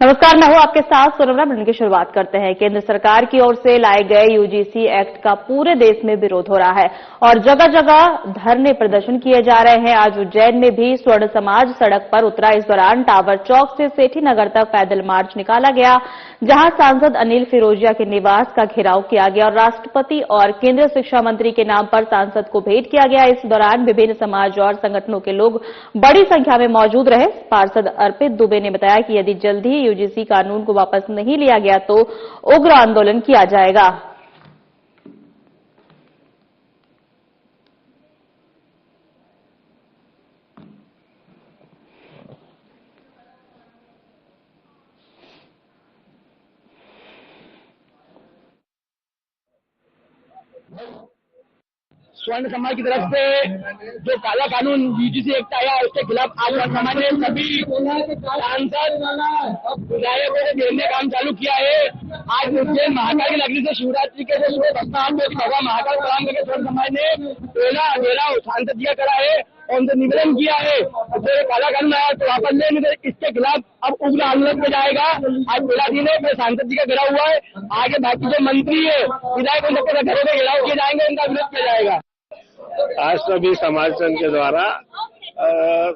नमस्कार, मैं हूं आपके साथ सोनमरा। बुलेटिन की शुरुआत करते हैं। केंद्र सरकार की ओर से लाए गए यूजीसी एक्ट का पूरे देश में विरोध हो रहा है और जगह जगह धरने प्रदर्शन किए जा रहे हैं। आज उज्जैन में भी स्वर्ण समाज सड़क पर उतरा। इस दौरान टावर चौक से सेठी नगर तक पैदल मार्च निकाला गया, जहां सांसद अनिल फिरोजिया के निवास का घेराव किया गया और राष्ट्रपति और केंद्रीय शिक्षा मंत्री के नाम पर सांसद को भेंट किया गया। इस दौरान विभिन्न समाज और संगठनों के लोग बड़ी संख्या में मौजूद रहे। पार्षद अर्पित दुबे ने बताया कि यदि जल्द ही यूजीसी कानून को वापस नहीं लिया गया तो उग्र आंदोलन किया जाएगा। स्वर्ण समाज की तरफ से जो काला कानून यूजीसी एक्ट आया उसके खिलाफ आज स्वर्ण समाज ने सभी सांसद विधायकों को घेरने काम चालू किया है। आज उज्जैन महाकाल की नगरी से शिवरात्रि के जो भगवान महाकाल प्रणाम करके स्वर्ण समाज ने बेला सांसद जी का करा है और उनसे निवेदन किया है जो काला कानून आया तो वापस ले, नहीं तो इसके खिलाफ अब उग्र आंदोलन किया जाएगा। आज पहला दिन है, सांसद जी का घेराव हुआ है। आगे बाकी जो मंत्री है विधायक उन सबके घरों में घेराव किए जाएंगे, उनका विरोध किया जाएगा। आज सभी समाज संघ के द्वारा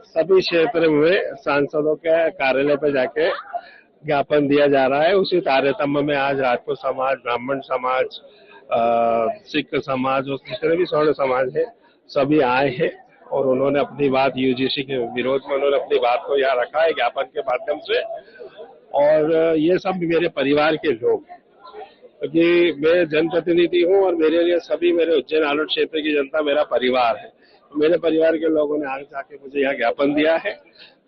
सभी क्षेत्र में सांसदों के कार्यालय पर जाके ज्ञापन दिया जा रहा है। उसी तारतम्य में आज राजपूत समाज, ब्राह्मण समाज, सिख समाज और जितने भी स्वर्ण समाज है सभी आए हैं और उन्होंने अपनी बात यूजीसी के विरोध में उन्होंने अपनी बात को यहाँ रखा है ज्ञापन के माध्यम से। और ये सब मेरे परिवार के लोग, क्योंकि मैं जनप्रतिनिधि हूँ और मेरे लिए सभी मेरे उज्जैन आलोट क्षेत्र की जनता मेरा परिवार है। मेरे परिवार के लोगों ने आगे जाके मुझे यहाँ ज्ञापन दिया है,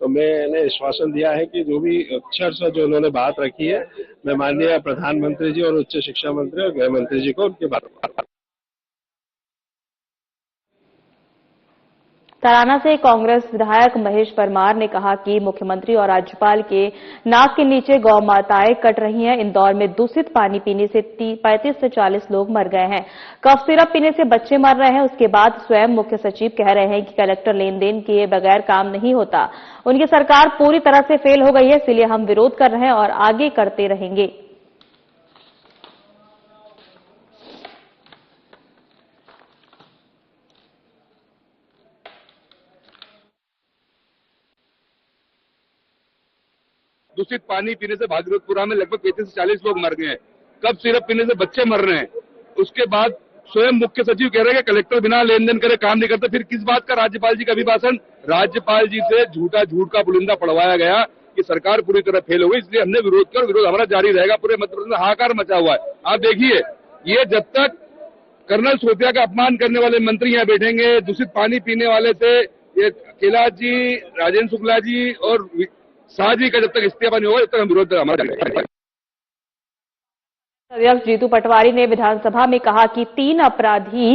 तो मैंने आश्वासन दिया है कि जो भी अक्षर से जो उन्होंने बात रखी है मैं माननीय प्रधानमंत्री जी और उच्च शिक्षा मंत्री और गृह मंत्री जी को उनकी बात। तराना से कांग्रेस विधायक महेश परमार ने कहा कि मुख्यमंत्री और राज्यपाल के नाक के नीचे गौ माताएं कट रही हैं। इंदौर में दूषित पानी पीने से 35 से 40 लोग मर गए हैं। कफ सिरप पीने से बच्चे मर रहे हैं। उसके बाद स्वयं मुख्य सचिव कह रहे हैं कि कलेक्टर लेन देन किए बगैर काम नहीं होता। उनकी सरकार पूरी तरह से फेल हो गई है, इसलिए हम विरोध कर रहे हैं और आगे करते रहेंगे। दूषित पानी पीने से भागीरथपुरा में लगभग 35 से 40 लोग मर गए हैं। कफ सिरप पीने से बच्चे मर रहे हैं। उसके बाद स्वयं मुख्य सचिव कह रहे हैं कि कलेक्टर बिना लेन देन करे काम नहीं करते। फिर किस बात का राज्यपाल जी का अभिभाषण? राज्यपाल जी से झूठ का पुलिंदा पढ़वाया गया कि सरकार पूरी तरह फेल हो गई, इसलिए हमने विरोध किया और विरोध हमारा जारी रहेगा। पूरे मध्य प्रदेश में हाहाकार मचा हुआ है। आप देखिए, ये जब तक कर्नल सोतिया का अपमान करने वाले मंत्री यहाँ बैठेंगे, दूषित पानी पीने वाले थे ये कैलाश जी, राजेंद्र शुक्ला जी और शाहजी का जब तक इस्तीफा नहीं होगा तब तक हम विरोध हमारा। अध्यक्ष जीतू पटवारी ने विधानसभा में कहा कि 3 अपराधी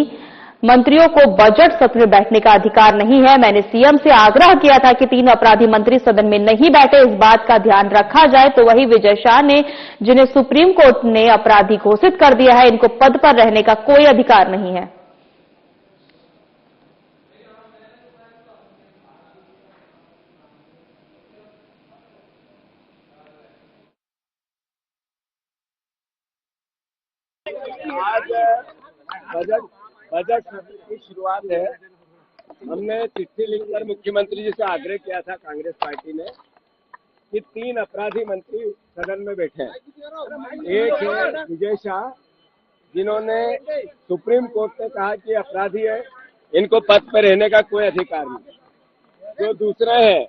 मंत्रियों को बजट सत्र में बैठने का अधिकार नहीं है। मैंने सीएम से आग्रह किया था कि 3 अपराधी मंत्री सदन में नहीं बैठे, इस बात का ध्यान रखा जाए। तो वही विजय शाह ने, जिन्हें सुप्रीम कोर्ट ने अपराधी घोषित कर दिया है, इनको पद पर रहने का कोई अधिकार नहीं है। आज बजट सत्र की शुरुआत है। हमने चिट्ठी लिखकर मुख्यमंत्री जी से आग्रह किया था कांग्रेस पार्टी ने कि 3 अपराधी मंत्री सदन में बैठे हैं। एक है विजय शाह, जिन्होंने सुप्रीम कोर्ट ने कहा कि अपराधी है, इनको पद पर रहने का कोई अधिकार नहीं। जो दूसरा है,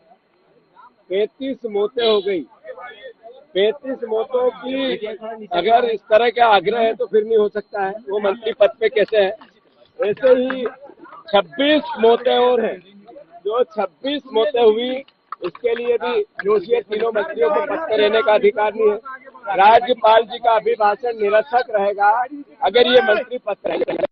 35 मौतें हो गई। 35 मौतों की अगर इस तरह का आग्रह है तो फिर नहीं हो सकता है, वो मंत्री पद पे कैसे है। ऐसे ही 26 मौतें और हैं। जो 26 मौतें हुई इसके लिए भी दोषी है। तीनों मंत्रियों को पद पे रहने का अधिकार नहीं है। राज्यपाल जी का अभिभाषण निरर्थक रहेगा अगर ये मंत्री पद पर रहेंगे।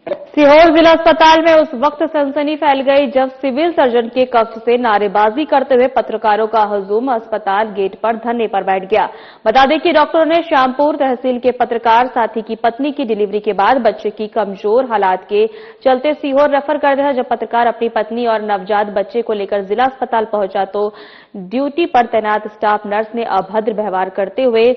सीहोर जिला अस्पताल में उस वक्त सनसनी फैल गई जब सिविल सर्जन के कक्ष से नारेबाजी करते हुए पत्रकारों का हुजूम अस्पताल गेट पर धरने पर बैठ गया। बता दें कि डॉक्टरों ने श्यामपुर तहसील के पत्रकार साथी की पत्नी की डिलीवरी के बाद बच्चे की कमजोर हालात के चलते सीहोर रेफर कर दिया। जब पत्रकार अपनी पत्नी और नवजात बच्चे को लेकर जिला अस्पताल पहुंचा तो ड्यूटी पर तैनात स्टाफ नर्स ने अभद्र व्यवहार करते हुए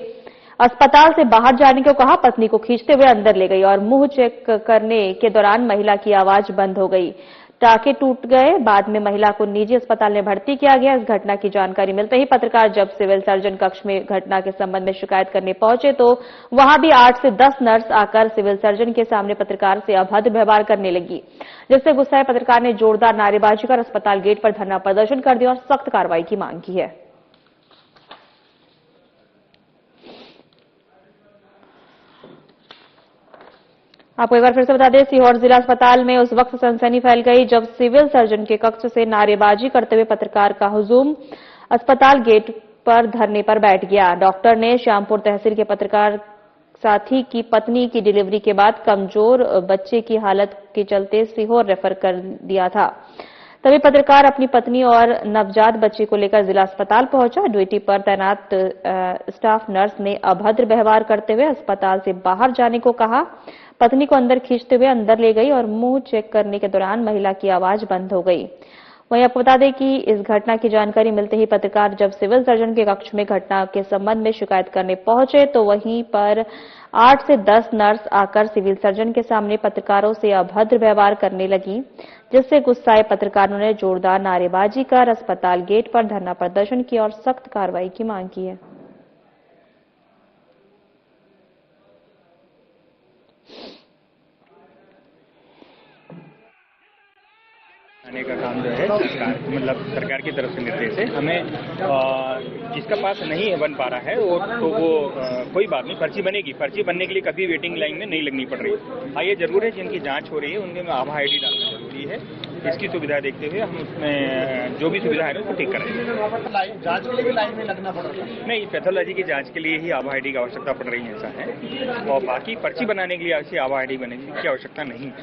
अस्पताल से बाहर जाने को कहा। पत्नी को खींचते हुए अंदर ले गई और मुंह चेक करने के दौरान महिला की आवाज बंद हो गई, टाके टूट गए। बाद में महिला को निजी अस्पताल में भर्ती किया गया। इस घटना की जानकारी मिलते ही पत्रकार जब सिविल सर्जन कक्ष में घटना के संबंध में शिकायत करने पहुंचे तो वहां भी 8 से 10 नर्स आकर सिविल सर्जन के सामने पत्रकार से अभद्र व्यवहार करने लगी, जिससे गुस्साए पत्रकार ने जोरदार नारेबाजी कर अस्पताल गेट पर धरना प्रदर्शन कर दिया और सख्त कार्रवाई की मांग की है। आपको एक बार फिर से बता दें, सीहोर जिला अस्पताल में उस वक्त सनसनी फैल गई जब सिविल सर्जन के कक्ष से नारेबाजी करते हुए पत्रकार का हुजूम अस्पताल गेट पर धरने पर बैठ गया। डॉक्टर ने श्यामपुर तहसील के पत्रकार साथी की पत्नी की डिलीवरी के बाद कमजोर बच्चे की हालत के चलते सीहोर रेफर कर दिया था। तभी पत्रकार अपनी पत्नी और नवजात बच्चे को लेकर जिला अस्पताल पहुंचा। ड्यूटी पर तैनात स्टाफ नर्स ने अभद्र व्यवहार करते हुए अस्पताल से बाहर जाने को कहा। पत्नी को अंदर खींचते हुए अंदर ले गई और मुंह चेक करने के दौरान महिला की आवाज बंद हो गई। वहीं आपको बता दें कि इस घटना की जानकारी मिलते ही पत्रकार जब सिविल सर्जन के कक्ष में घटना के संबंध में शिकायत करने पहुंचे तो वहीं पर 8 से 10 नर्स आकर सिविल सर्जन के सामने पत्रकारों से अभद्र व्यवहार करने लगी, जिससे गुस्साए पत्रकारों ने जोरदार नारेबाजी कर अस्पताल गेट पर धरना प्रदर्शन किया और सख्त कार्रवाई की मांग की है। आने का काम जो है सरकार की तरफ से निर्देश है। हमें जिसका पास नहीं बन पा रहा है वो कोई बात नहीं, पर्ची बनेगी। पर्ची बनने के लिए कभी वेटिंग लाइन में नहीं लगनी पड़ रही। हाँ, ये जरूर है जिनकी जांच हो रही है उनके में आभा आईडी डालना जरूरी है। इसकी सुविधा देखते हुए हम उसमें जो भी सुविधा है उसको ठीक करेंगे। जांच के लिए भी लाइन में लगना पड़ रहा है? नहीं, पैथोलॉजी की जांच के लिए ही आभा आईडी की आवश्यकता पड़ रही है, ऐसा है। और बाकी पर्ची बनाने के लिए ऐसी आभा आईडी बनने की आवश्यकता नहीं है।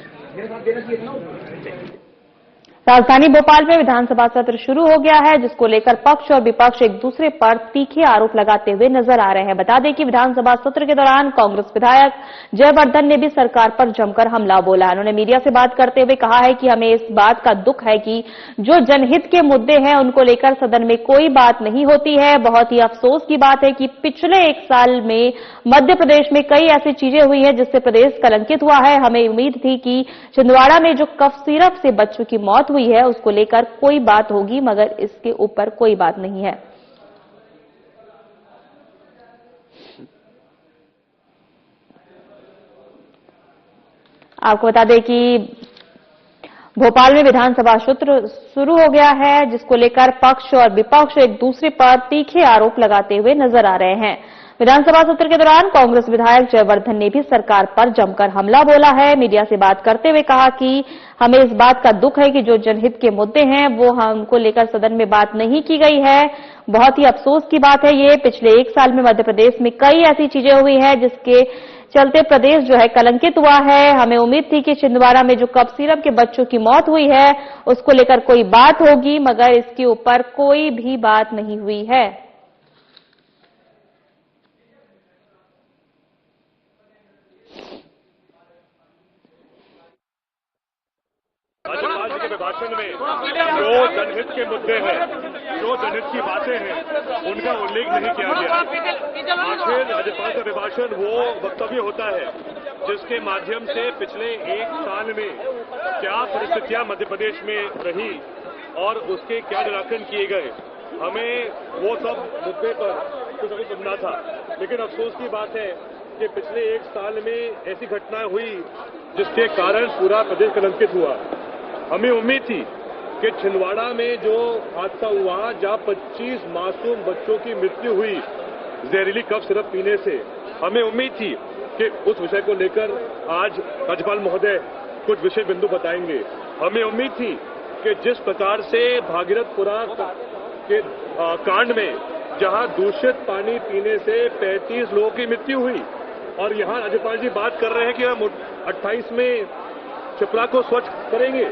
राजधानी भोपाल में विधानसभा सत्र शुरू हो गया है, जिसको लेकर पक्ष और विपक्ष एक दूसरे पर तीखे आरोप लगाते हुए नजर आ रहे हैं। बता दें कि विधानसभा सत्र के दौरान कांग्रेस विधायक जयवर्धन ने भी सरकार पर जमकर हमला बोला। उन्होंने मीडिया से बात करते हुए कहा है कि हमें इस बात का दुख है कि जो जनहित के मुद्दे हैं उनको लेकर सदन में कोई बात नहीं होती है। बहुत ही अफसोस की बात है कि पिछले 1 साल में मध्य प्रदेश में कई ऐसी चीजें हुई हैं जिससे प्रदेश कलंकित हुआ है। हमें उम्मीद थी कि छिंदवाड़ा में जो कफ सिरप से बच्चों की मौत हुई है उसको लेकर कोई बात होगी, मगर इसके ऊपर कोई बात नहीं है। आपको बता दें कि भोपाल में विधानसभा सत्र शुरू हो गया है, जिसको लेकर पक्ष और विपक्ष एक दूसरे पर तीखे आरोप लगाते हुए नजर आ रहे हैं। विधानसभा सत्र के दौरान कांग्रेस विधायक जयवर्धन ने भी सरकार पर जमकर हमला बोला है। मीडिया से बात करते हुए कहा कि हमें इस बात का दुख है कि जो जनहित के मुद्दे हैं वो हमको लेकर सदन में बात नहीं की गई है। बहुत ही अफसोस की बात है ये। पिछले 1 साल में मध्य प्रदेश में कई ऐसी चीजें हुई हैं जिसके चलते प्रदेश जो है कलंकित हुआ है। हमें उम्मीद थी कि छिंदवाड़ा में जो कफ सिरप के बच्चों की मौत हुई है उसको लेकर कोई बात होगी, मगर इसके ऊपर कोई भी बात नहीं हुई है। राज्यपाल जी के अभिभाषण में जो जनहित के मुद्दे हैं, जो जनहित की बातें हैं, उनका उल्लेख नहीं किया गया। आखिर राज्यपाल का अभिभाषण वो वक्तव्य होता है जिसके माध्यम से पिछले 1 साल में क्या परिस्थितियां मध्य प्रदेश में रही और उसके क्या निराकरण किए गए। हमें वो सब मुद्दे पर कुछ अभी सुनना था, लेकिन अफसोस की बात है कि पिछले 1 साल में ऐसी घटनाएं हुई जिसके कारण पूरा प्रदेश कलंकित हुआ। हमें उम्मीद थी कि छिंदवाड़ा में जो हादसा हुआ जहां 25 मासूम बच्चों की मृत्यु हुई जहरीली कफ सिरप पीने से, हमें उम्मीद थी कि उस विषय को लेकर आज राज्यपाल महोदय कुछ विषय बिंदु बताएंगे। हमें उम्मीद थी कि जिस प्रकार से भागीरथपुरा के कांड में जहां दूषित पानी पीने से 35 लोगों की मृत्यु हुई और यहां राज्यपाल जी बात कर रहे हैं कि हम 28 में शिप्रा को स्वच्छ करेंगे,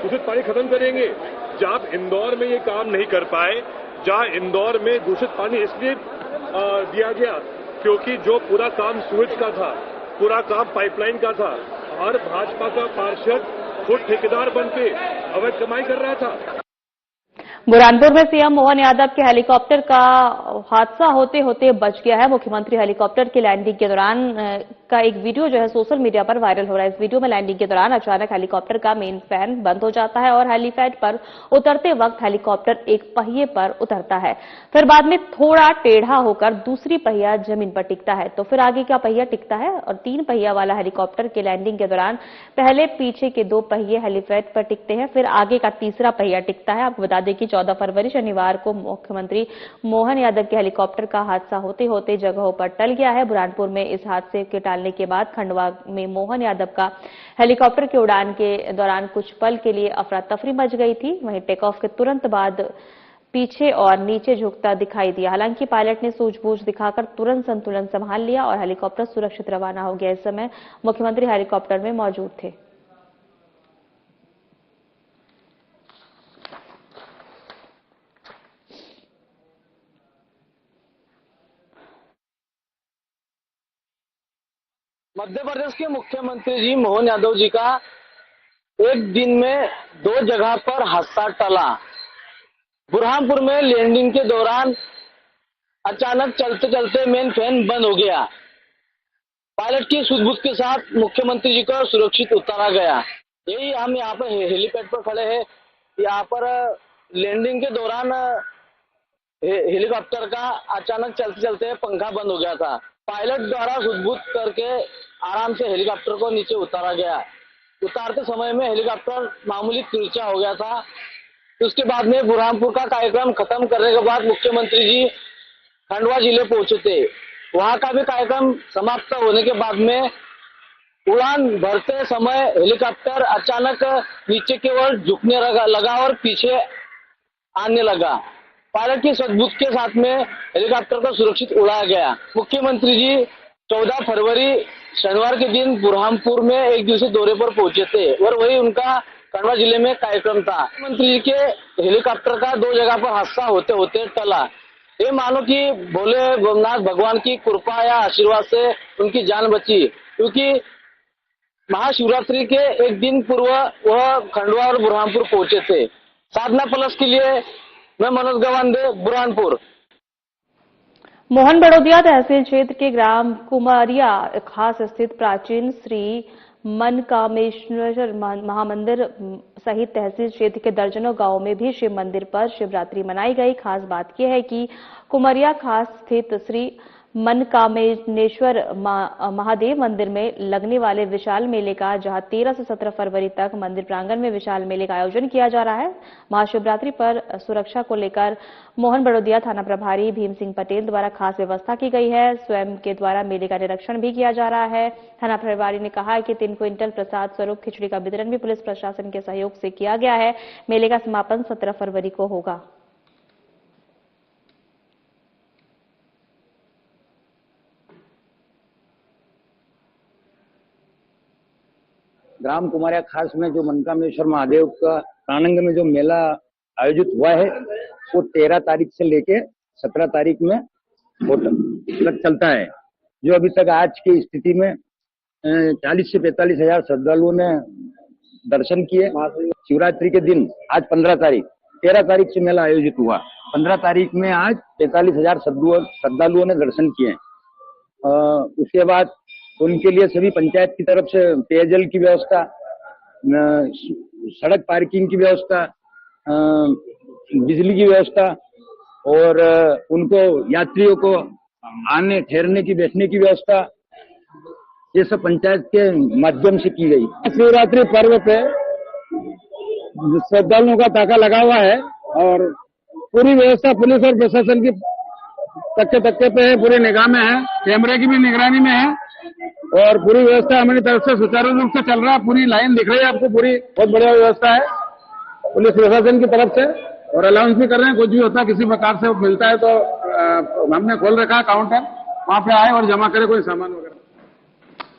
दूषित पानी खत्म करेंगे। जहां इंदौर में ये काम नहीं कर पाए, जहां इंदौर में दूषित पानी इसलिए दिया गया क्योंकि जो पूरा काम सूरज का था, पूरा काम पाइपलाइन का था, और भाजपा का पार्षद खुद ठेकेदार बन के अवैध कमाई कर रहा था। बुरहानपुर में सीएम मोहन यादव के हेलीकॉप्टर का हादसा होते होते बच गया है। मुख्यमंत्री हेलीकॉप्टर की लैंडिंग के दौरान का एक वीडियो जो है सोशल मीडिया पर वायरल हो रहा है। इस वीडियो में लैंडिंग के दौरान अचानक हेलीकॉप्टर का मेन फैन बंद हो जाता है और हेलीपैड पर उतरते वक्त हेलीकॉप्टर एक पहिए पर उतरता है, फिर बाद में थोड़ा टेढ़ा होकर दूसरी पहिया जमीन पर टिकता है, तो फिर आगे का पहिया टिकता है और 3 पहिया वाला हेलीकॉप्टर के लैंडिंग के दौरान पहले पीछे के 2 पहिए हेलीपैड पर टिकते हैं, फिर आगे का तीसरा पहिया टिकता है। आपको बता दें कि 14 फरवरी शनिवार को मुख्यमंत्री मोहन यादव के हेलीकॉप्टर का हादसा होते होते जगहों पर टल गया है। बुरहानपुर में इस हादसे के टालने के बाद खंडवा में मोहन यादव का हेलीकॉप्टर की उड़ान के दौरान कुछ पल के लिए अफरा तफरी मच गई थी। वहीं टेक ऑफ के तुरंत बाद पीछे और नीचे झुकता दिखाई दिया। हालांकि पायलट ने सूझबूझ दिखाकर तुरंत संतुलन संभाल लिया और हेलीकॉप्टर सुरक्षित रवाना हो गया। इस समय मुख्यमंत्री हेलीकॉप्टर में मौजूद थे। मध्य प्रदेश के मुख्यमंत्री जी मोहन यादव जी का एक दिन में 2 जगह पर हादसा टला। बुरहानपुर में लैंडिंग के दौरान अचानक चलते चलते मेन फैन बंद हो गया। पायलट की सूझबूझ के साथ मुख्यमंत्री जी को सुरक्षित उतारा गया। यही हम यहाँ पर हेलीपैड पर खड़े हैं। यहाँ पर लैंडिंग के दौरान हेलीकॉप्टर का अचानक चलते चलते पंखा बंद हो गया था। पायलट द्वारा सूझबूझ करके आराम से हेलीकॉप्टर को नीचे उतारा गया। उतारते समय में हेलीकॉप्टर मामूली तिरछा हो गया था। उसके बाद में बुरहानपुर का कार्यक्रम खत्म करने के बाद मुख्यमंत्री जी खंडवा जिले पहुंचे थे। वहां का भी कार्यक्रम समाप्त होने के बाद में उड़ान भरते समय हेलीकॉप्टर अचानक नीचे की ओर झुकने लगा और पीछे आने लगा। पायलट की सूझबूझ के साथ में हेलीकॉप्टर को सुरक्षित उड़ाया गया। मुख्यमंत्री जी 14 फरवरी शनिवार के दिन बुरहानपुर में एक दिवसीय दौरे पर पहुंचे थे और वही उनका खंडवा जिले में कार्यक्रम था। मुख्यमंत्री जी के हेलीकॉप्टर का 2 जगह पर हादसा होते होते टला। ये मानो कि भोले नाथ भगवान की कृपा या आशीर्वाद से उनकी जान बची, क्योंकि महाशिवरात्रि के एक दिन पूर्व वह खंडवा और बुरहानपुर पहुंचे थे। साधना प्लस के लिए मैं मनोज गवांदे, बुरहानपुर। मोहन बड़ोदिया तहसील क्षेत्र के ग्राम कुमारिया खास स्थित प्राचीन श्री मनकामेश्वर महामंदिर सहित तहसील क्षेत्र के दर्जनों गांवों में भी शिव मंदिर पर शिवरात्रि मनाई गई। खास बात यह है कि कुमारिया खास स्थित श्री मनकामेश्वर महादेव मंदिर में लगने वाले विशाल मेले का जहां 13 से 17 फरवरी तक मंदिर प्रांगण में विशाल मेले का आयोजन किया जा रहा है। महाशिवरात्रि पर सुरक्षा को लेकर मोहन बड़ोदिया थाना प्रभारी भीम सिंह पटेल द्वारा खास व्यवस्था की गई है। स्वयं के द्वारा मेले का निरीक्षण भी किया जा रहा है। थाना प्रभारी ने कहा है कि 3 क्विंटल प्रसाद स्वरूप खिचड़ी का वितरण भी पुलिस प्रशासन के सहयोग से किया गया है। मेले का समापन 17 फरवरी को होगा। ग्राम कुमारिया खास में जो मनकामेश्वर महादेव का प्रांगण में जो मेला आयोजित हुआ है वो 13 तारीख से लेके 17 तारीख में तक चलता है। जो अभी तक आज की स्थिति में 40 से 45 हजार श्रद्धालुओं ने दर्शन किए। शिवरात्रि के दिन आज 15 तारीख 13 तारीख से मेला आयोजित हुआ। 15 तारीख में आज 45 हजार श्रद्धालुओं ने दर्शन किए। उसके बाद उनके लिए सभी पंचायत की तरफ से पेयजल की व्यवस्था, सड़क पार्किंग की व्यवस्था, बिजली की व्यवस्था और उनको यात्रियों को आने ठहरने की बैठने की व्यवस्था, ये सब पंचायत के माध्यम से की गई। शिवरात्रि पर्व पे श्रद्धालुओं का ताका लगा हुआ है और पूरी व्यवस्था पुलिस और प्रशासन की तक्के पे है, पूरी निगाह में है, कैमरे की भी निगरानी में है और पूरी व्यवस्था हमारी तरफ से सुचारू रूप से चल रहा है। पूरी लाइन दिख रही है आपको, पूरी बहुत बढ़िया व्यवस्था है पुलिस प्रशासन की तरफ से और अलाउंस भी कर रहे हैं। कुछ भी होता है किसी प्रकार से मिलता है तो हमने खोल रखा है काउंटर, वहां पे आए और जमा करे कोई सामान वगैरह।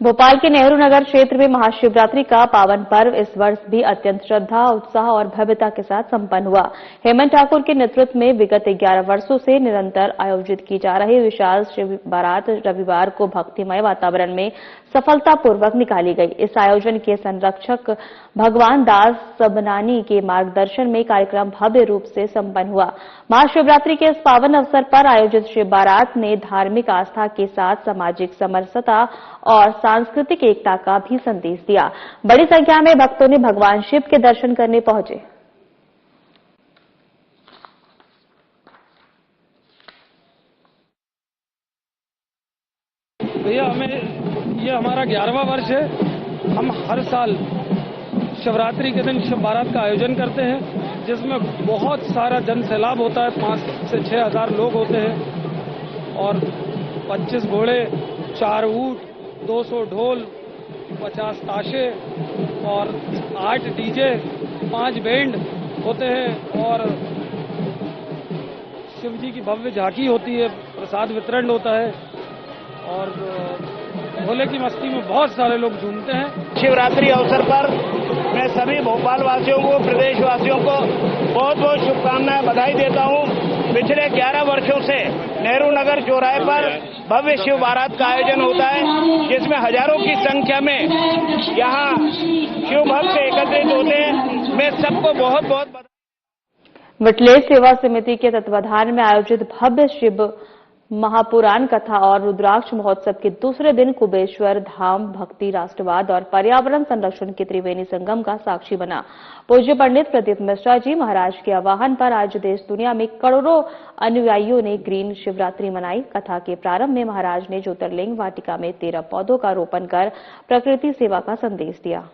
भोपाल के नेहरू नगर क्षेत्र में महाशिवरात्रि का पावन पर्व इस वर्ष भी अत्यंत श्रद्धा, उत्साह और भव्यता के साथ संपन्न हुआ। हेमंत ठाकुर के नेतृत्व में विगत 11 वर्षों से निरंतर आयोजित की जा रही विशाल शिव बारात रविवार को भक्तिमय वातावरण में सफलतापूर्वक निकाली गई। इस आयोजन के संरक्षक भगवान दास सबनानी के मार्गदर्शन में कार्यक्रम भव्य रूप से संपन्न हुआ। महाशिवरात्रि के इस पावन अवसर पर आयोजित शिव बारात ने धार्मिक आस्था के साथ सामाजिक समरसता और सांस्कृतिक एकता का भी संदेश दिया। बड़ी संख्या में भक्तों ने भगवान शिव के दर्शन करने पहुंचे। भैया ये हमारा 11वां वर्ष है। हम हर साल शिवरात्रि के दिन शिव बारात का आयोजन करते हैं, जिसमें बहुत सारा जन सैलाब होता है। 5 से 6 हजार लोग होते हैं और 25 घोड़े, 4 ऊंट, 200 ढोल, 50 ताशे और 8 डीजे, 5 बैंड होते हैं और शिव जी की भव्य झांकी होती है, प्रसाद वितरण होता है और भोले की मस्ती में बहुत सारे लोग झूमते हैं। शिवरात्रि अवसर पर मैं सभी भोपाल वासियों को, प्रदेश वासियों को बहुत बहुत शुभकामनाएं, बधाई देता हूं। पिछले 11 वर्षों से नेहरू नगर चौराहे पर भव्य शिव बारात का आयोजन होता है, जिसमें हजारों की संख्या में यहां शिव भक्त एकत्रित होते हैं। मैं सबको बहुत बहुत विटलेज सेवा समिति के तत्वाधान में आयोजित भव्य शिव महापुराण कथा और रुद्राक्ष महोत्सव के दूसरे दिन कुबेश्वर धाम भक्ति, राष्ट्रवाद और पर्यावरण संरक्षण के त्रिवेणी संगम का साक्षी बना। पूज्य पंडित प्रदीप मिश्रा जी महाराज के आह्वान पर आज देश दुनिया में करोड़ों अनुयायियों ने ग्रीन शिवरात्रि मनाई। कथा के प्रारंभ में महाराज ने ज्योतिर्लिंग वाटिका में 13 पौधों का रोपण कर प्रकृति सेवा का संदेश दिया।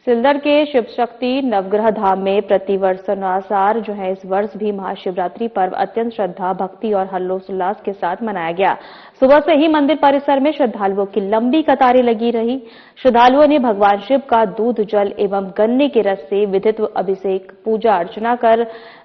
सिलदर के शिव शक्ति नवग्रह धाम में प्रतिवर्ष अनुसार इस वर्ष भी महाशिवरात्रि पर्व अत्यंत श्रद्धा, भक्ति और हर्षोल्लास के साथ मनाया गया। सुबह से ही मंदिर परिसर में श्रद्धालुओं की लंबी कतारें लगी रही। श्रद्धालुओं ने भगवान शिव का दूध, जल एवं गन्ने के रस से विधित अभिषेक, पूजा अर्चना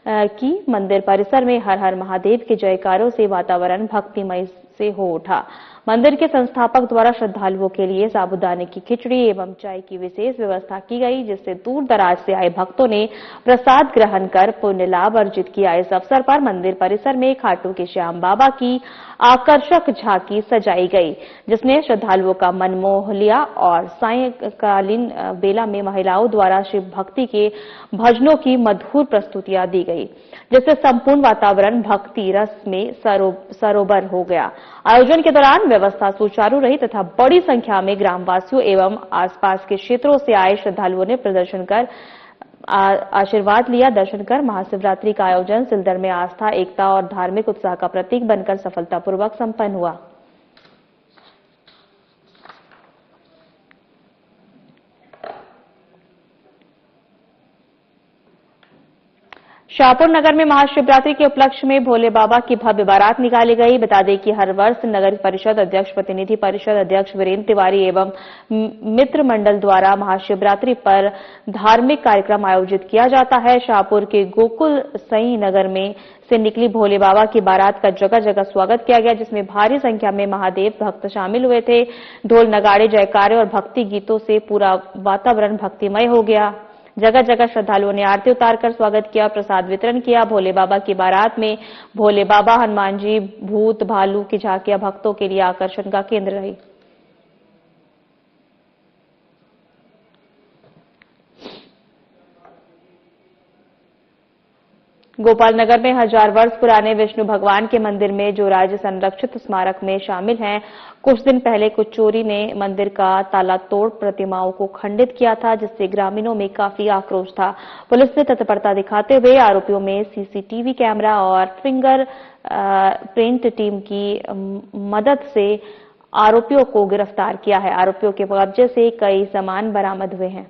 की। मंदिर परिसर में हर हर महादेव के जयकारों से वातावरण भक्तिमय से हो उठा। मंदिर के संस्थापक द्वारा श्रद्धालुओं के लिए साबूदाने की खिचड़ी एवं चाय की विशेष व्यवस्था की गई, जिससे दूर दराज से आए भक्तों ने प्रसाद ग्रहण कर पुण्य लाभ अर्जित किया। इस अवसर पर मंदिर परिसर में खाटू के श्याम बाबा की आकर्षक झांकी सजाई गई, जिसने श्रद्धालुओं का मन मोह लिया और सायंकालीन बेला में महिलाओं द्वारा शिव भक्ति के भजनों की मधुर प्रस्तुतियां दी गई, जिससे संपूर्ण वातावरण भक्ति रस में सरोवर हो गया। आयोजन के दौरान व्यवस्था सुचारू रही तथा बड़ी संख्या में ग्रामवासियों एवं आसपास के क्षेत्रों से आए श्रद्धालुओं ने प्रदर्शन कर आशीर्वाद लिया। दर्शन कर महाशिवरात्रि का आयोजन सिलदर में आस्था, एकता और धार्मिक उत्साह का प्रतीक बनकर सफलतापूर्वक संपन्न हुआ। शाहपुर नगर में महाशिवरात्रि के उपलक्ष्य में भोले बाबा की भव्य बारात निकाली गई। बता दें कि हर वर्ष नगर परिषद अध्यक्ष, प्रतिनिधि परिषद अध्यक्ष वीरेंद्र तिवारी एवं मित्र मंडल द्वारा महाशिवरात्रि पर धार्मिक कार्यक्रम आयोजित किया जाता है। शाहपुर के गोकुल सई नगर में से निकली भोले बाबा की बारात का जगह जगह स्वागत किया गया, जिसमें भारी संख्या में महादेव भक्त शामिल हुए थे। ढोल, नगाड़े, जयकारे और भक्ति गीतों से पूरा वातावरण भक्तिमय हो गया। जगह जगह श्रद्धालुओं ने आरती उतारकर स्वागत किया, प्रसाद वितरण किया। भोले बाबा की बारात में भोले बाबा, हनुमान जी, भूत, भालू की झांकियां भक्तों के लिए आकर्षण का केंद्र रही। गोपाल नगर में 1000 वर्ष पुराने विष्णु भगवान के मंदिर में जो राज्य संरक्षित स्मारक में शामिल हैं, कुछ दिन पहले कुछ चोरी ने मंदिर का ताला तोड़ प्रतिमाओं को खंडित किया था, जिससे ग्रामीणों में काफी आक्रोश था। पुलिस ने तत्परता दिखाते हुए आरोपियों में सीसीटीवी कैमरा और फिंगर प्रिंट टीम की मदद से आरोपियों को गिरफ्तार किया है। आरोपियों के कब्जे से कई सामान बरामद हुए हैं।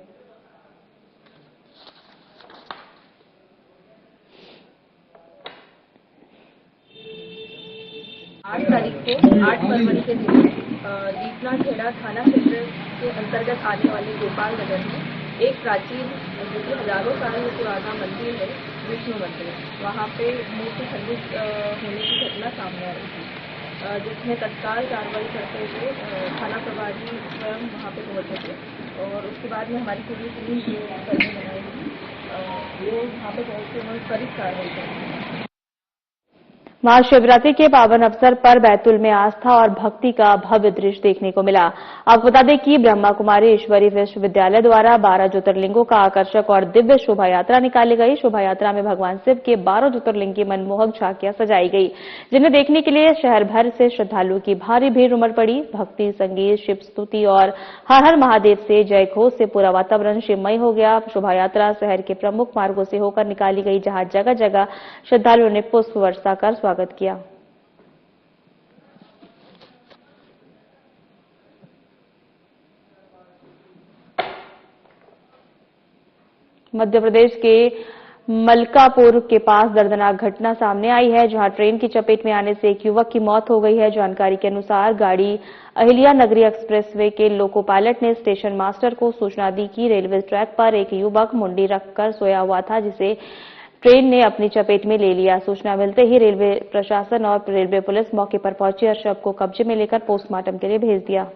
8 तारीख को 8 फरवरी के दिन दीपना खेड़ा थाना क्षेत्र के अंतर्गत आने वाले गोपाल नगर में एक प्राचीन जो कि हजारों साल पुराना मंदिर है, विष्णु मंदिर, वहाँ पे मूर्ति खंडित होने की घटना सामने आई थी, जिसमें तत्काल कार्रवाई करते हुए थाना प्रभारी स्वयं वहाँ पे पहुंचे थे और उसके बाद में हमारी पूरी टीम जो कर्मी बनाई थी वो वहाँ पे पहुंचे उन्होंने त्वरित कार्रवाई की। महाशिवरात्रि के पावन अवसर पर बैतूल में आस्था और भक्ति का भव्य दृश्य देखने को मिला। आपको बता दें कि ब्रह्मा कुमारी ईश्वरी विश्वविद्यालय द्वारा 12 ज्योतिर्लिंगों का आकर्षक और दिव्य शोभा यात्रा निकाली गई। शोभा यात्रा में भगवान शिव के 12 ज्योतिर्लिंग की मनमोहक झांकियां सजाई गई, जिन्हें देखने के लिए शहर भर से श्रद्धालुओं की भारी भीड़ उमड़ पड़ी। भक्ति, संगीत, शिव स्तुति और हर हर महादेव से जय घोष से पूरा वातावरण शिवमय हो गया। शोभा यात्रा शहर के प्रमुख मार्गों से होकर निकाली गई, जहां जगह जगह श्रद्धालुओं ने पुष्प वर्षा कर स्वागत किया। मध्य प्रदेश के मलकापुर के पास दर्दनाक घटना सामने आई है, जहां ट्रेन की चपेट में आने से एक युवक की मौत हो गई है। जानकारी के अनुसार गाड़ी अहिल्या नगरी एक्सप्रेसवे के लोको पायलट ने स्टेशन मास्टर को सूचना दी कि रेलवे ट्रैक पर एक युवक मुंडी रखकर सोया हुआ था, जिसे ट्रेन ने अपनी चपेट में ले लिया। सूचना मिलते ही रेलवे प्रशासन और रेलवे पुलिस मौके पर पहुंची और शव को कब्जे में लेकर पोस्टमार्टम के लिए भेज दिया।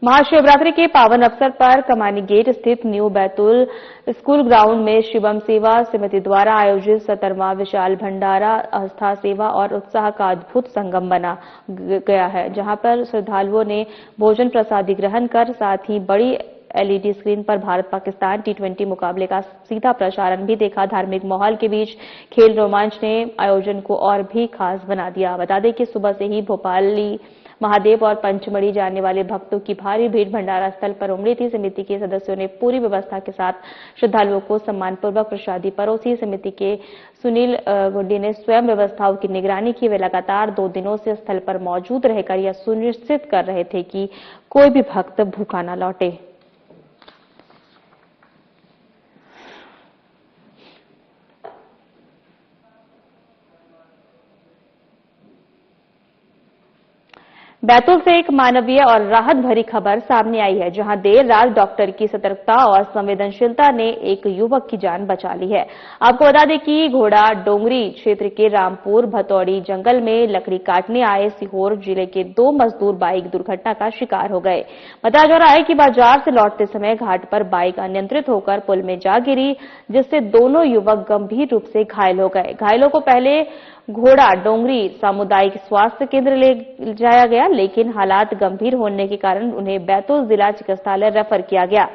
महाशिवरात्रि के पावन अवसर पर कमानी गेट स्थित न्यू बैतूल स्कूल ग्राउंड में शिवम सेवा समिति द्वारा आयोजित 17वां विशाल भंडारा आस्था, सेवा और उत्साह का अद्भुत संगम बना गया है, जहां पर श्रद्धालुओं ने भोजन प्रसादी ग्रहण कर साथ ही बड़ी एलईडी स्क्रीन पर भारत पाकिस्तान T20 मुकाबले का सीधा प्रसारण भी देखा। धार्मिक माहौल के बीच खेल रोमांच ने आयोजन को और भी खास बना दिया। बता दें कि सुबह से ही भोपाली महादेव और पंचमढ़ी जाने वाले भक्तों की भारी भीड़ भंडारा स्थल पर उमड़ी थी। समिति के सदस्यों ने पूरी व्यवस्था के साथ श्रद्धालुओं को सम्मानपूर्वक प्रसादी परोसी। समिति के सुनील गुड्डी ने स्वयं व्यवस्थाओं की निगरानी की। वे लगातार 2 दिनों से स्थल पर मौजूद रहकर यह सुनिश्चित कर रहे थे कि कोई भी भक्त भूखा न लौटे। बैतूल से एक मानवीय और राहत भरी खबर सामने आई है, जहां देर रात डॉक्टर की सतर्कता और संवेदनशीलता ने एक युवक की जान बचा ली है। आपको बता दें कि घोड़ा डोंगरी क्षेत्र के रामपुर भतौड़ी जंगल में लकड़ी काटने आए सीहोर जिले के 2 मजदूर बाइक दुर्घटना का शिकार हो गए। बताया जा रहा है कि बाजार से लौटते समय घाट पर बाइक अनियंत्रित होकर पुल में जा गिरी, जिससे दोनों युवक गंभीर रूप से घायल हो गए। घायलों को पहले घोड़ा डोंगरी सामुदायिक स्वास्थ्य केंद्र ले जाया गया, लेकिन हालात गंभीर होने के कारण उन्हें बैतूल जिला चिकित्सालय रेफर किया गया।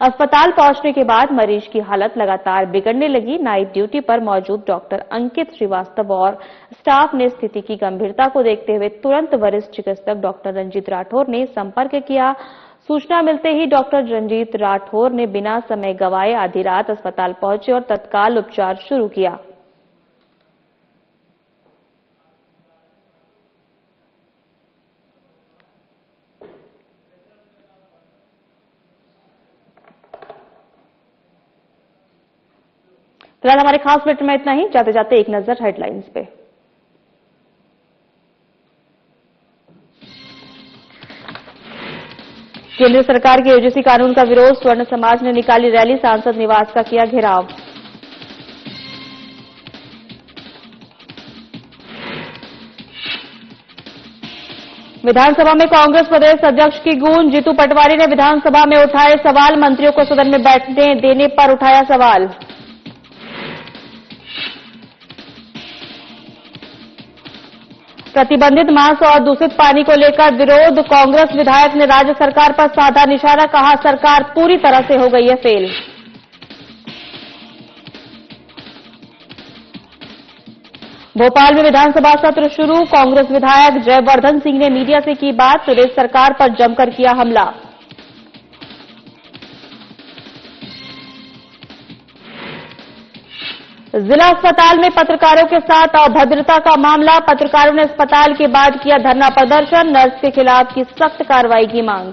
अस्पताल पहुंचने के बाद मरीज की हालत लगातार बिगड़ने लगी। नाइट ड्यूटी पर मौजूद डॉक्टर अंकित श्रीवास्तव और स्टाफ ने स्थिति की गंभीरता को देखते हुए तुरंत वरिष्ठ चिकित्सक डॉक्टर रंजीत राठौर ने संपर्क किया। सूचना मिलते ही डॉक्टर रंजीत राठौर ने बिना समय गंवाए आधी रात अस्पताल पहुंचे और तत्काल उपचार शुरू किया। फिलहाल हमारे खास बुलेटिन में इतना ही। जाते जाते एक नजर हेडलाइंस पे। केंद्र सरकार के यूजीसी कानून का विरोध, स्वर्ण समाज ने निकाली रैली, सांसद निवास का किया घेराव। विधानसभा में कांग्रेस प्रदेश अध्यक्ष की गूंज, जीतू पटवारी ने विधानसभा में उठाए सवाल, मंत्रियों को सदन में बैठने देने पर उठाया सवाल। प्रतिबंधित मांस और दूषित पानी को लेकर विरोध, कांग्रेस विधायक ने राज्य सरकार पर साधा निशाना, कहा सरकार पूरी तरह से हो गई है फेल। भोपाल में विधानसभा सत्र शुरू, कांग्रेस विधायक जयवर्धन सिंह ने मीडिया से की बात, प्रदेश सरकार पर जमकर किया हमला। जिला अस्पताल में पत्रकारों के साथ अभद्रता का मामला, पत्रकारों ने अस्पताल के बाद किया धरना प्रदर्शन, नर्स के खिलाफ की सख्त कार्रवाई की मांग।